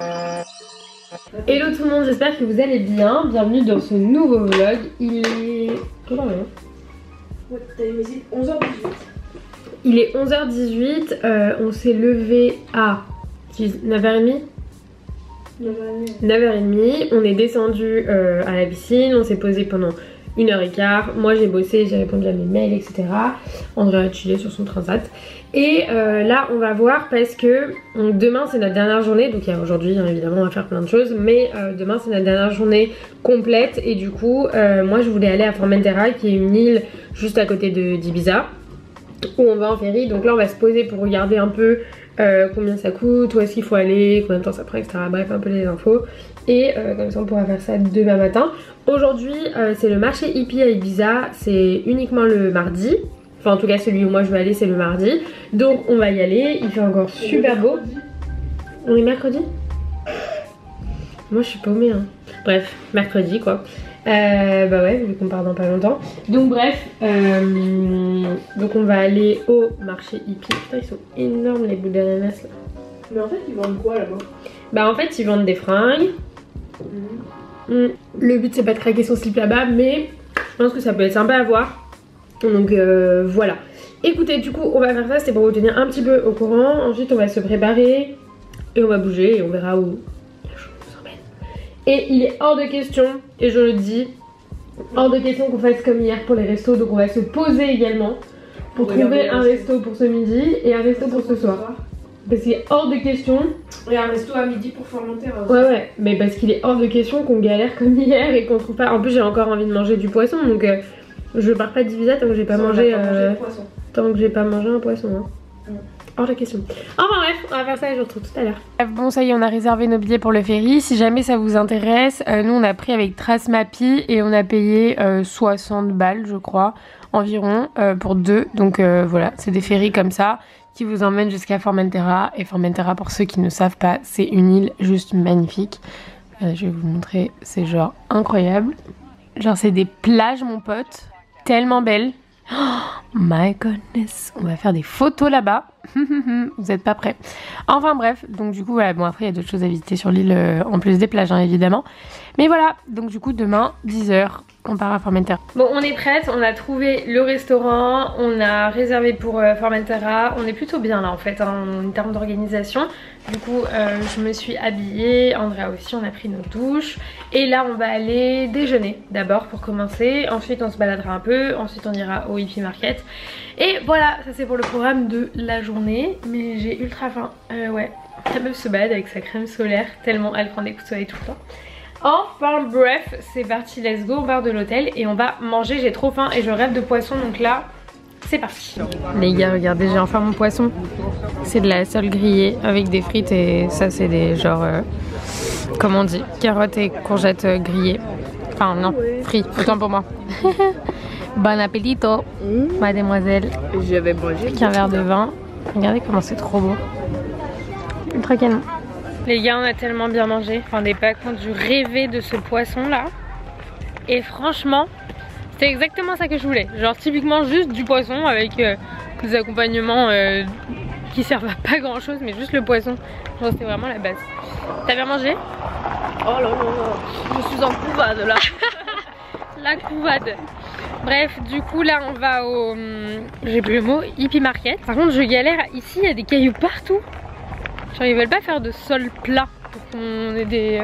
Hello tout le monde, j'espère que vous allez bien. Bienvenue dans ce nouveau vlog. Il est... Quelle heure Ouais, t'as une visite 11h18. Il est 11h18, on s'est levé à 9h30. 9h30, on est descendu à la piscine, on s'est posé pendant 1h15. Moi j'ai bossé, j'ai répondu à mes mails, etc. André a chillé sur son transat. Et là on va voir parce que demain c'est notre dernière journée. Donc aujourd'hui évidemment on va faire plein de choses. Mais demain c'est notre dernière journée complète. Et du coup moi je voulais aller à Formentera, qui est une île juste à côté d'Ibiza, où on va en ferry. Donc là on va se poser pour regarder un peu combien ça coûte, où est-ce qu'il faut aller, combien de temps ça prend, etc. Bref, un peu les infos. Et comme ça on pourra faire ça demain matin. Aujourd'hui c'est le marché hippie à Ibiza, c'est uniquement le mardi. Enfin en tout cas celui où moi je vais aller c'est le mardi. Donc on va y aller, il fait encore super beau. On est mercredi? Moi je suis paumée hein. Bref, mercredi quoi. Bah ouais, vu qu'on part dans pas longtemps. Donc bref, donc on va aller au marché hippie. Putain ils sont énormes les bouts d'ananas là. Mais en fait ils vendent quoi là-bas? Bah en fait ils vendent des fringues. Le but c'est pas de craquer son slip là-bas, mais je pense que ça peut être sympa à voir. Donc voilà. Écoutez, du coup on va faire ça, c'était pour vous tenir un petit peu au courant. Ensuite on va se préparer et on va bouger et on verra où la chose nous emmène. Et il est hors de question, et je le dis, hors de question qu'on fasse comme hier pour les restos. Donc on va se poser également pour trouver un resto pour ce midi et un resto pour ce soir. Parce qu'il est hors de question. Et un resto à midi pour Formentera. Ouais, mais parce qu'il est hors de question qu'on galère comme hier et qu'on trouve pas. En plus, j'ai encore envie de manger du poisson, donc je pars pas d'Ibiza tant que j'ai pas mangé. Tant que j'ai pas mangé un poisson. Hein. Hors de question. Enfin bref, on va faire ça et je vous retrouve tout à l'heure. Bon, ça y est, on a réservé nos billets pour le ferry. Si jamais ça vous intéresse, nous on a pris avec Trasmapi et on a payé 60 balles, je crois, environ, pour deux. Donc voilà, c'est des ferries comme ça qui vous emmène jusqu'à Formentera. Et Formentera, pour ceux qui ne savent pas, c'est une île juste magnifique. Je vais vous montrer, c'est genre incroyable. Genre c'est des plages mon pote, tellement belles. Oh my goodness, on va faire des photos là-bas. Vous êtes pas prêts. Enfin bref, donc du coup voilà, bon après il y a d'autres choses à visiter sur l'île en plus des plages hein, évidemment. Mais voilà, donc du coup demain 10h on part à Formentera. Bon on est prête, on a trouvé le restaurant, on a réservé pour Formentera. On est plutôt bien là en fait hein, en termes d'organisation. Du coup je me suis habillée, Andrea aussi, on a pris nos douches. Et là on va aller déjeuner d'abord pour commencer. Ensuite on se baladera un peu, ensuite on ira au Hippie Market. Et voilà, ça c'est pour le programme de la journée. Mais j'ai ultra faim, ouais. La meuf se balade avec sa crème solaire tellement elle prend des coups de soleil tout le temps. Enfin bref, c'est parti, let's go, on part de l'hôtel et on va manger, j'ai trop faim et je rêve de poisson donc là, c'est parti. Les gars, regardez, j'ai enfin mon poisson. C'est de la sole grillée avec des frites et ça c'est des genre, comment on dit, carottes et courgettes grillées. Enfin non, frites, autant pour moi. Bon appétito, mademoiselle. J'avais mangé qu'un verre de vin. Regardez comment c'est trop beau. Ultra canon. Les gars, on a tellement bien mangé. Enfin, des pas compte, je rêvais de ce poisson là. Et franchement, c'était exactement ça que je voulais. Genre typiquement juste du poisson avec des accompagnements qui servent à pas grand chose, mais juste le poisson. Genre c'était vraiment la base. T'as bien mangé? Oh là là là, je suis en couvade là. La couvade. Bref, du coup là on va au, j'ai plus le mot, Hippie Market. Par contre je galère, ici il y a des cailloux partout. Genre ils veulent pas faire de sol plat pour qu'on ait des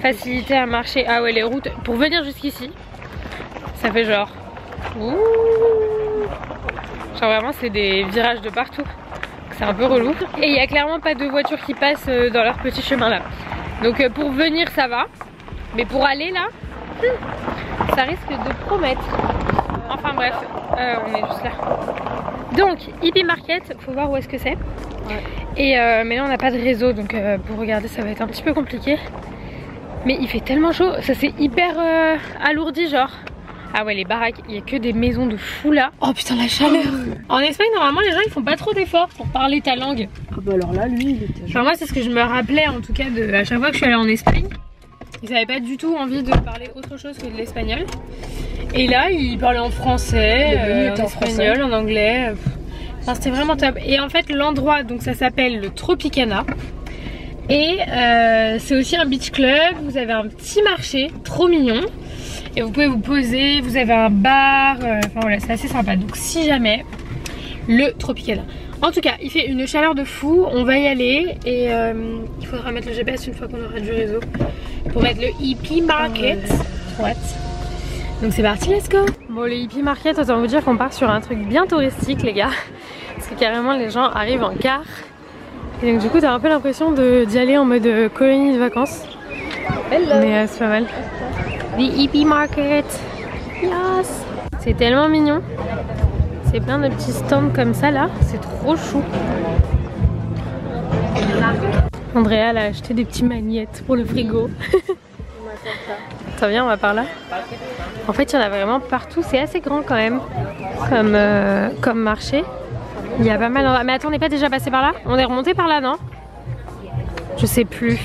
facilités à marcher. Ah ouais, les routes, pour venir jusqu'ici, ça fait genre, ouh, genre vraiment c'est des virages de partout. C'est un peu relou. Et il y a clairement pas de voitures qui passent dans leur petit chemin là. Donc pour venir ça va, mais pour aller là, ça risque de promettre. Enfin bref, on est juste là. Donc Hippie Market, faut voir où est-ce que c'est. Ouais. Et mais là on n'a pas de réseau, donc pour regarder ça va être un petit peu compliqué. Mais il fait tellement chaud, ça c'est hyper alourdi genre. Ah ouais, les baraques, il n'y a que des maisons de fous là. Oh putain la chaleur. En Espagne normalement les gens ils font pas trop d'efforts pour parler ta langue. Ah bah alors là lui il était... Genre moi c'est ce que je me rappelais en tout cas de à chaque fois que je suis allée en Espagne. Ils avaient pas du tout envie de parler autre chose que de l'espagnol. Et là ils parlaient en français, en espagnol, en anglais. Enfin, c'était vraiment top. Et en fait l'endroit, donc ça s'appelle le Tropicana. Et c'est aussi un beach club, vous avez un petit marché trop mignon. Et vous pouvez vous poser, vous avez un bar, enfin voilà, c'est assez sympa. Donc si jamais, le Tropicana. En tout cas, il fait une chaleur de fou, on va y aller. Et il faudra mettre le GPS une fois qu'on aura du réseau. Pour mettre le Hippie Market. What? Donc c'est parti, let's go. Bon, le Hippie Market, autant vous dire qu'on part sur un truc bien touristique les gars. Parce que carrément les gens arrivent en car. Et donc du coup t'as un peu l'impression d'y aller en mode colonie de vacances. Mais c'est pas mal. The Hippie Market. Yes. C'est tellement mignon. C'est plein de petits stands comme ça là. C'est trop chou. Andrea elle a acheté des petits magnettes pour le frigo. Ça vient, on va par là. En fait il y en a vraiment partout. C'est assez grand quand même comme marché. Il y a pas mal d'endroits. Mais attends, on n'est pas déjà passé par là? On est remonté par là, non? Je sais plus.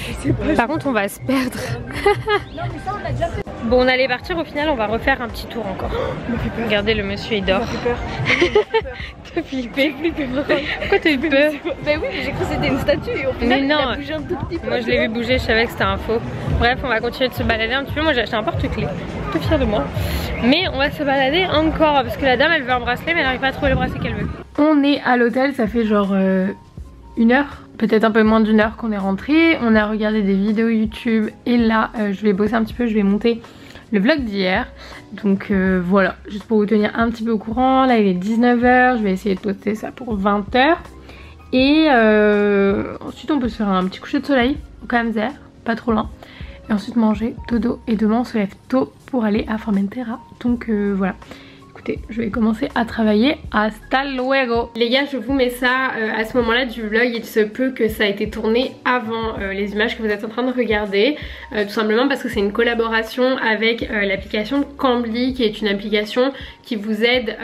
Par contre on va se perdre. Bon, on allait partir, au final on va refaire un petit tour encore. Regardez, le monsieur il dort. T'as flippé? Pourquoi t'as eu peur? Bah oui, j'ai cru que c'était une statue et au final il a bougé un tout petit peu. Moi je l'ai vu bouger, je savais que c'était un faux. Bref, on va continuer de se balader un petit peu. Moi j'ai acheté un porte-clés, tout fière de moi. Mais on va se balader encore parce que la dame elle veut un bracelet mais elle n'arrive pas à trouver le bracelet qu'elle veut. On est à l'hôtel, ça fait genre une heure, peut-être un peu moins d'une heure qu'on est rentré. On a regardé des vidéos YouTube et là je vais bosser un petit peu, je vais monter le vlog d'hier. Donc voilà, juste pour vous tenir un petit peu au courant. Là il est 19 h, je vais essayer de poster ça pour 20 h. Et ensuite on peut se faire un petit coucher de soleil au Camzer, pas trop loin. Et ensuite manger, dodo. Et demain on se lève tôt pour aller à Formentera. Donc voilà. Écoutez, je vais commencer à travailler. Hasta luego. Les gars, je vous mets ça à ce moment là du vlog. Il se peut que ça a été tourné avant les images que vous êtes en train de regarder, tout simplement parce que c'est une collaboration avec l'application Cambly, qui est une application qui vous aide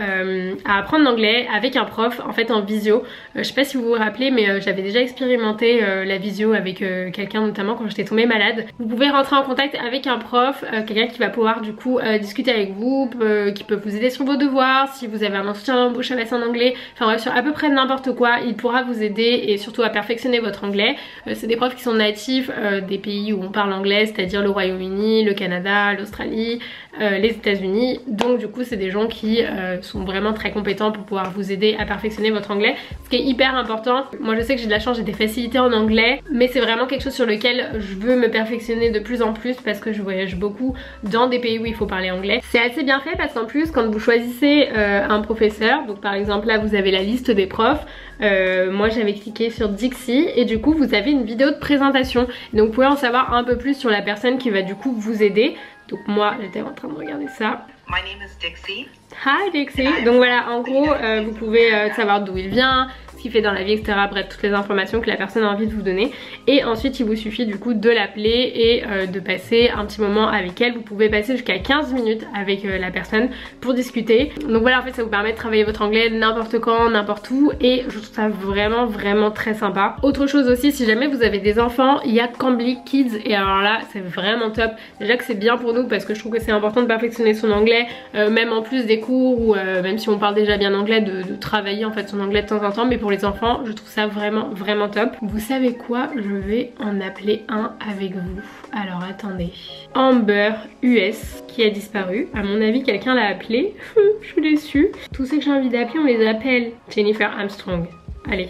à apprendre l'anglais avec un prof, en fait en visio. Je sais pas si vous vous rappelez, mais j'avais déjà expérimenté la visio avec quelqu'un, notamment quand j'étais tombée malade. Vous pouvez rentrer en contact avec un prof, quelqu'un qui va pouvoir du coup discuter avec vous, qui peut vous aider sur vos devoirs, si vous avez un entretien d'embauche à passer en anglais, enfin bref, sur à peu près n'importe quoi, il pourra vous aider et surtout à perfectionner votre anglais. C'est des profs qui sont natifs des pays où on parle anglais, c'est-à-dire le Royaume-Uni, le Canada, l'Australie, les États-Unis. Donc du coup c'est des gens qui sont vraiment très compétents pour pouvoir vous aider à perfectionner votre anglais, ce qui est hyper important. Moi je sais que j'ai de la chance, j'ai des facilités en anglais, mais c'est vraiment quelque chose sur lequel je veux me perfectionner de plus en plus parce que je voyage beaucoup dans des pays où il faut parler anglais. C'est assez bien fait parce qu'en plus quand vous choisissez un professeur, donc par exemple là vous avez la liste des profs, moi j'avais cliqué sur Dixie et du coup vous avez une vidéo de présentation, donc vous pouvez en savoir un peu plus sur la personne qui va du coup vous aider. Donc moi j'étais en train de regarder ça. My name is Dixie. Hi Dixie. Donc voilà, en gros vous pouvez savoir d'où il vient, ce qu'il fait dans la vie, etc. Bref, toutes les informations que la personne a envie de vous donner. Et ensuite il vous suffit du coup de l'appeler et de passer un petit moment avec elle. Vous pouvez passer jusqu'à 15 minutes avec la personne pour discuter. Donc voilà, en fait ça vous permet de travailler votre anglais n'importe quand, n'importe où. Et je trouve ça vraiment vraiment très sympa. Autre chose aussi, si jamais vous avez des enfants, il y a Cambly Kids. Et alors là c'est vraiment top. Déjà que c'est bien pour nous parce que je trouve que c'est important de perfectionner son anglais, même en plus des cours ou même si on parle déjà bien anglais, de travailler en fait son anglais de temps en temps. Mais pour les enfants je trouve ça vraiment vraiment top. Vous savez quoi, je vais en appeler un avec vous. Alors attendez, Amber US qui a disparu, à mon avis quelqu'un l'a appelé. Je suis déçue. Tous ceux que j'ai envie d'appeler on les appelle. Jennifer Armstrong, allez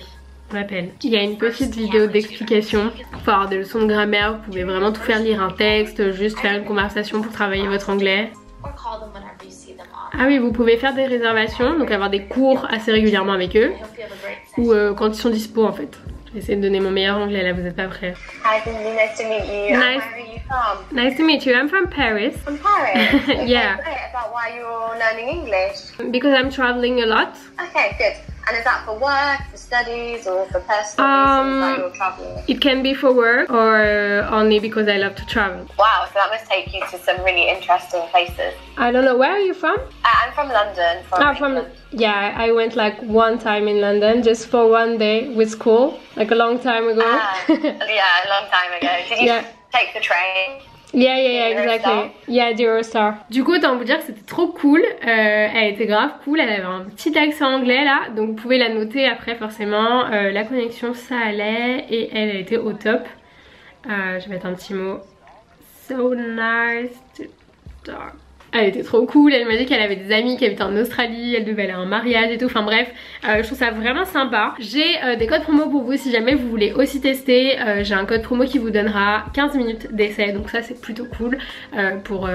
on l'appelle. Il y a une petite vidéo d'explication pour avoir des leçons de grammaire. Vous pouvez vraiment tout faire, lire un texte, juste faire une conversation pour travailler votre anglais. Ah oui, vous pouvez faire des réservations, donc avoir des cours assez régulièrement avec eux, ou quand ils sont dispo en fait. Je vais essayer de donner mon meilleur anglais là, vous êtes pas prêts. Hi Cindy, nice to meet you. Where are you from? Nice to meet you, I'm from Paris. From Paris? Okay, Yeah. great. About why you're learning English? Because I'm traveling a lot. Okay, good. And is that for work, for studies, or for personal reasons that you're traveling? It can be for work or only because I love to travel. Wow, so that must take you to some really interesting places. I don't know, where are you from? I'm from London. Yeah, I went like one time in London just for one day with school, like a long time ago. Yeah, a long time ago. Did you take the train? Yeah, exactly. Yeah, the Eurostar. Du coup, autant vous dire que c'était trop cool. Elle était grave cool. Elle avait un petit accent anglais là. Donc vous pouvez la noter après forcément. La connexion ça allait et elle était au top. Je vais mettre un petit mot. So nice to talk. Elle était trop cool, elle m'a dit qu'elle avait des amis qui habitaient en Australie, elle devait aller à un mariage et tout, enfin bref, je trouve ça vraiment sympa. J'ai des codes promo pour vous si jamais vous voulez aussi tester. J'ai un code promo qui vous donnera 15 minutes d'essai, donc ça c'est plutôt cool pour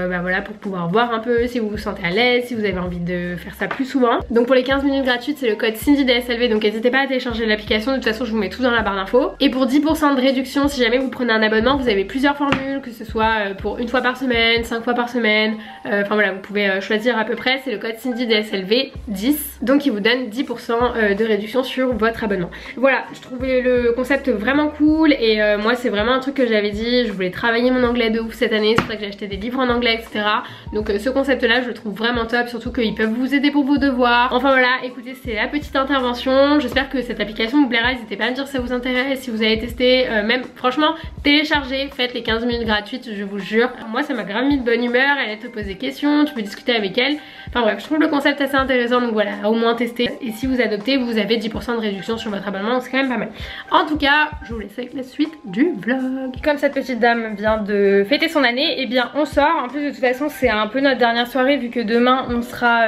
pouvoir voir un peu si vous vous sentez à l'aise, si vous avez envie de faire ça plus souvent. Donc pour les 15 minutes gratuites c'est le code CindyDSLV, donc n'hésitez pas à télécharger l'application, de toute façon je vous mets tout dans la barre d'infos. Et pour 10% de réduction si jamais vous prenez un abonnement, vous avez plusieurs formules, que ce soit pour 1 fois par semaine, 5 fois par semaine, enfin voilà, vous pouvez choisir à peu près, c'est le code CindyDSLV 10, donc il vous donne 10% de réduction sur votre abonnement. Voilà, je trouvais le concept vraiment cool et moi c'est vraiment un truc que j'avais dit, je voulais travailler mon anglais de ouf cette année, c'est pour ça que j'ai acheté des livres en anglais etc. Donc ce concept là je le trouve vraiment top, surtout qu'ils peuvent vous aider pour vos devoirs. Enfin voilà, écoutez, c'est la petite intervention, j'espère que cette application vous plaira, n'hésitez pas à me dire si ça vous intéresse, si vous avez testé, même franchement téléchargez, faites les 15 minutes gratuites, je vous jure. Moi ça m'a grave mis de bonne humeur, elle te pose des questions, tu peux discuter avec elle, enfin bref je trouve le concept assez intéressant, donc voilà, au moins tester. Et si vous adoptez vous avez 10% de réduction sur votre abonnement, donc c'est quand même pas mal. En tout cas je vous laisse avec la suite du vlog. Comme cette petite dame vient de fêter son année, et bien on sort, en plus de toute façon c'est un peu notre dernière soirée vu que demain on sera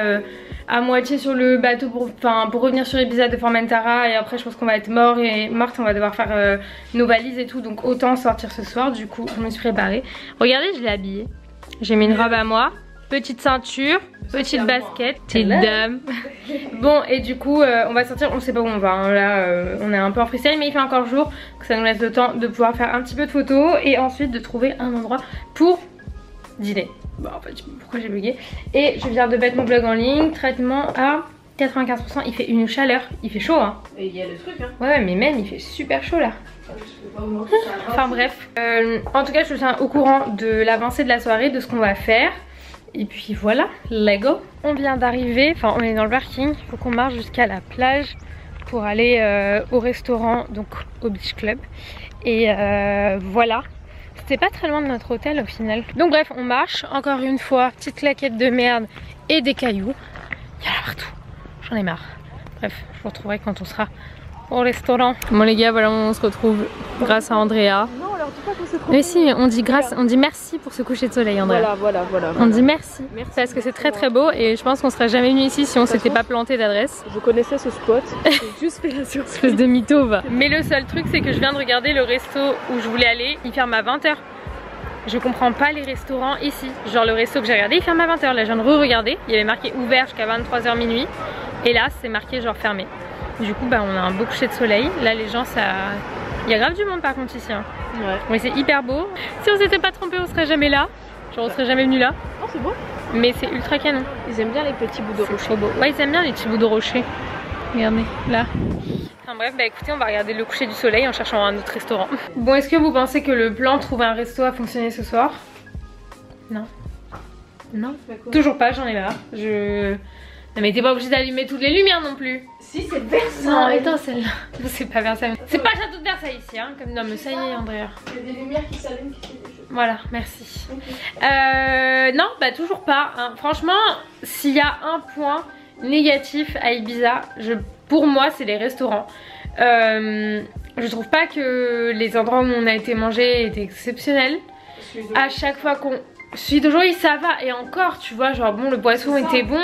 à moitié sur le bateau pour revenir sur Ibiza de Formentara, et après je pense qu'on va être morte, on va devoir faire nos valises et tout, donc autant sortir ce soir. Du coup je me suis préparée, regardez je l'ai habillée, j'ai mis une robe à moi, petite ceinture, petite basket, petite dame. Bon et du coup on va sortir, on sait pas où on va hein. Là on est un peu en freestyle mais il fait encore jour, donc ça nous laisse le temps de pouvoir faire un petit peu de photos et ensuite de trouver un endroit pour dîner. Bon en fait pourquoi j'ai bugué. Et je viens de mettre mon vlog en ligne, traitement à 95%, il fait une chaleur, il fait chaud hein. Et il y a le truc hein. Ouais mais même il fait super chaud là. Enfin bref, en tout cas je vous tiens au courant de l'avancée de la soirée, de ce qu'on va faire. Et puis voilà, let's go. On vient d'arriver, enfin on est dans le parking, il faut qu'on marche jusqu'à la plage pour aller au restaurant, donc au Beach Club. Et voilà, c'était pas très loin de notre hôtel au final. Donc bref, on marche, encore une fois, petite claquette de merde et des cailloux. Il y en a partout, j'en ai marre. Bref, je vous retrouverai quand on sera au restaurant. Bon les gars, voilà, on se retrouve grâce à Andrea. Non, alors dis pas qu'on se trouve. Mais si, on dit grâce, on dit merci pour ce coucher de soleil, Andrea. Voilà. On dit merci parce que c'est très beau et je pense qu'on serait jamais venu ici si on s'était pas planté d'adresse. Je connaissais ce spot, j'ai juste fait la surprise. Espèce de mytho va. Mais le seul truc c'est que je viens de regarder le resto où je voulais aller, il ferme à 20 h. Je comprends pas les restaurants ici. Genre le resto que j'ai regardé il ferme à 20 h. Là je viens de re-regarder, il y avait marqué ouvert jusqu'à 23 h minuit. Et là c'est marqué genre fermé. Du coup bah on a un beau coucher de soleil. Là les gens ça... Il y a grave du monde par contre ici hein. Ouais. Mais c'est hyper beau. Si on s'était pas trompé on serait jamais là. Genre on serait jamais venu là. Oh c'est beau. Mais c'est ultra canon. Ils aiment bien les petits bouts de rocher. Trop beau. Ouais ils aiment bien les petits bouts de rocher. Regardez là. Enfin bref bah écoutez on va regarder le coucher du soleil en cherchant un autre restaurant. Bon est-ce que vous pensez que le plan trouver un resto a fonctionné ce soir? Non. Non. Toujours pas, j'en ai marre. Non mais t'es pas obligé d'allumer toutes les lumières non plus. Si c'est Versailles. Non étincelle. C'est pas Versailles. C'est pas Château de Versailles ici hein. Comme... Non mais ça y est Andrea. Il y a des lumières qui s'allument qui fait des choses. Voilà, merci. Okay. Non bah toujours pas hein. Franchement s'il y a un point négatif à Ibiza, pour moi c'est les restaurants. Je trouve pas que les endroits où on a été manger étaient exceptionnels. À chaque fois qu'on... Celui d'aujourd'hui ça va, et encore tu vois genre bon le poisson était bon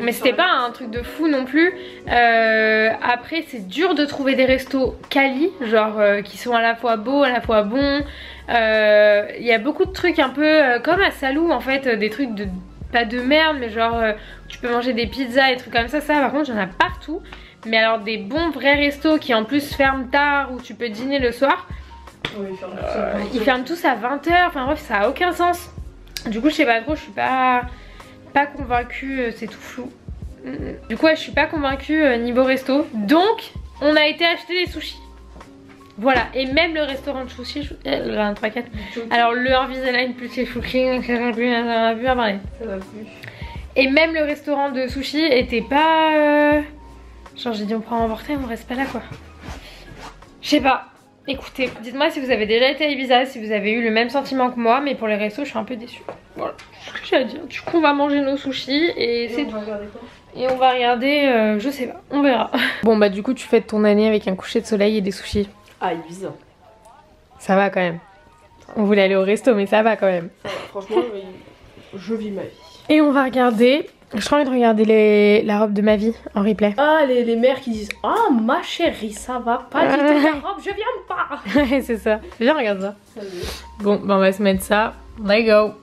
mais c'était pas un truc de fou non plus. Après c'est dur de trouver des restos quali genre qui sont à la fois beaux à la fois bons. Il y a beaucoup de trucs un peu comme à Salou en fait, des trucs de pas de merde mais genre tu peux manger des pizzas et des trucs comme ça par contre j'en ai partout. Mais alors des bons vrais restos qui en plus ferment tard où tu peux dîner le soir, ils ferment tous à 20 h, enfin bref ça a aucun sens. Du coup je sais pas trop, je suis pas convaincue, c'est tout flou. Du coup ouais, je suis pas convaincue niveau resto. Donc on a été acheter des sushis. Voilà, et même le restaurant de sushi, le 1, 3, 4. Alors le Invisalign plus les sushis, ça va plus à parler. Ça va plus. Et même le restaurant de sushi était pas... Genre j'ai dit on prend un emporter, on reste pas là quoi. Je sais pas. Écoutez, dites-moi si vous avez déjà été à Ibiza, si vous avez eu le même sentiment que moi, mais pour les restos je suis un peu déçue. Voilà, c'est ce que j'ai à dire. Du coup on va manger nos sushis et c'est tout. Et on va regarder, je sais pas, on verra. Bon bah du coup tu fêtes ton année avec un coucher de soleil et des sushis. Ah Ibiza. Ça va quand même. On voulait aller au resto, mais ça va quand même. Franchement, je vis ma vie. Et on va regarder. J'ai trop envie de regarder la robe de ma vie en replay. Ah, les mères qui disent ah, ma chérie, ça va pas du tout la robe, je viens pas. Ouais, c'est ça. Viens, regarde ça. Bon, bah on va se mettre ça. Let's go.